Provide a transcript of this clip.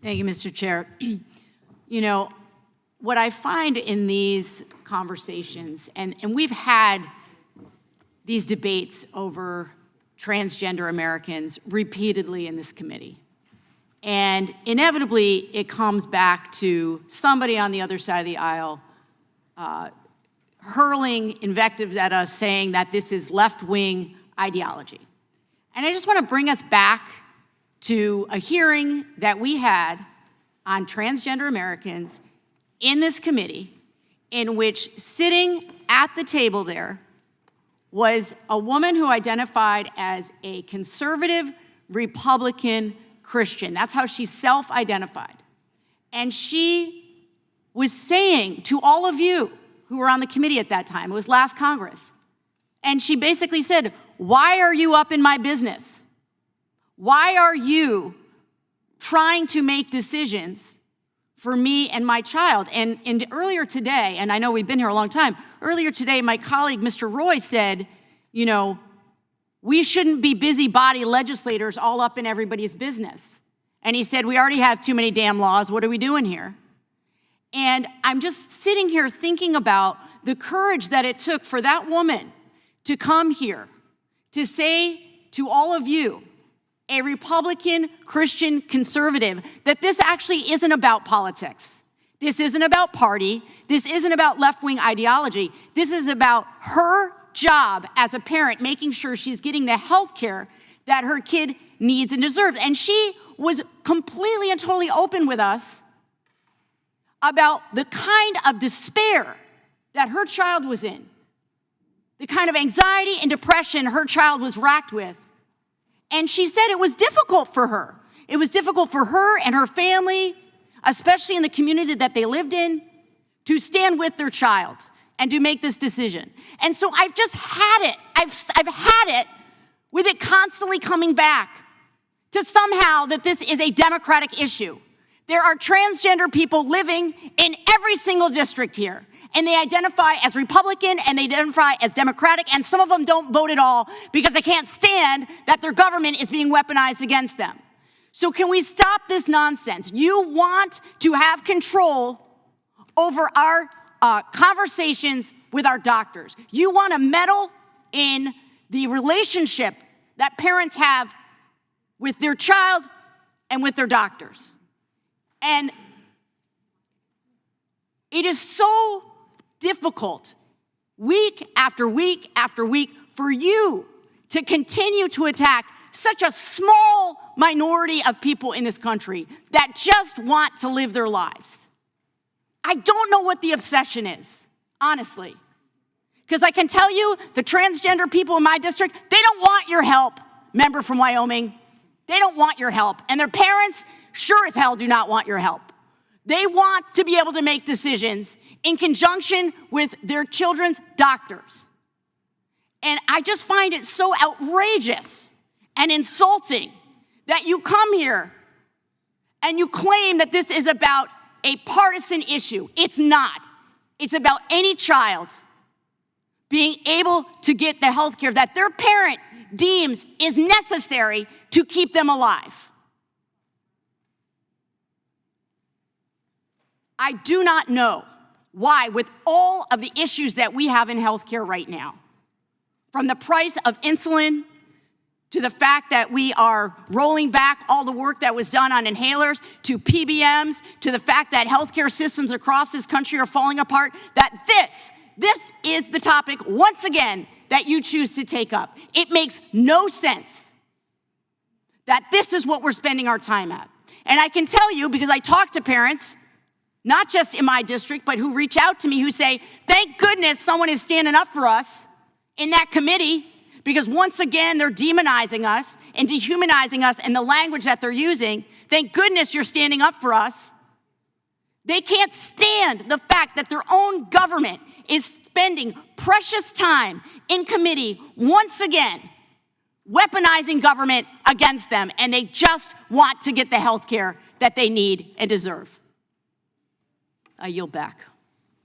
Thank you, Mr. Chair. You know, what I find in these conversations, and we've had these debates over transgender Americans repeatedly in this committee. And inevitably, it comes back to somebody on the other side of the aisle hurling invectives at us, saying that this is left-wing ideology. And I just want to bring us back to a hearing that we had on transgender Americans in this committee, in which sitting at the table there was a woman who identified as a conservative Republican Christian. That's how she self-identified. And she was saying to all of you who were on the committee at that time, it was last Congress, and she basically said, "Why are you up in my business? Why are you trying to make decisions for me and my child?" And earlier today, and I know we've been here a long time, earlier today, my colleague, Mr. Roy, said, you know, we shouldn't be busybody legislators all up in everybody's business. And he said, we already have too many damn laws. What are we doing here? And I'm just sitting here thinking about the courage that it took for that woman to come here to say to all of you, a Republican Christian conservative, that this actually isn't about politics. This isn't about party. This isn't about left-wing ideology. This is about her job as a parent, making sure she's getting the health care that her kid needs and deserves. And she was completely and totally open with us about the kind of despair that her child was in, the kind of anxiety and depression her child was racked with. And she said it was difficult for her. It was difficult for her and her family, especially in the community that they lived in, to stand with their child and to make this decision. And so I've just had it. I've had it with it constantly coming back to somehow that this is a Democratic issue. There are transgender people living in every single district here, and they identify as Republican and they identify as Democratic, and some of them don't vote at all because they can't stand that their government is being weaponized against them. So can we stop this nonsense? You want to have control over our conversations with our doctors. You want to meddle in the relationship that parents have with their child and with their doctors. And it is so difficult week after week after week for you to continue to attack such a small minority of people in this country that just want to live their lives. I don't know what the obsession is, honestly. Because I can tell you, the transgender people in my district, they don't want your help, member from Wyoming. They don't want your help. And their parents sure as hell do not want your help. They want to be able to make decisions in conjunction with their children's doctors. And I just find it so outrageous and insulting that you come here and you claim that this is about a partisan issue. It's not. It's about any child being able to get the health care that their parent deems is necessary to keep them alive. I do not know why, with all of the issues that we have in healthcare right now, from the price of insulin to the fact that we are rolling back all the work that was done on inhalers, to PBMs, to the fact that healthcare systems across this country are falling apart, that this is the topic, once again, that you choose to take up. It makes no sense that this is what we're spending our time at. And I can tell you, because I talk to parents, not just in my district, but who reach out to me, who say, thank goodness someone is standing up for us in that committee, because once again, they're demonizing us and dehumanizing us in the language that they're using. Thank goodness you're standing up for us. They can't stand the fact that their own government is spending precious time in committee, once again, weaponizing government against them, and they just want to get the health care that they need and deserve. I yield back.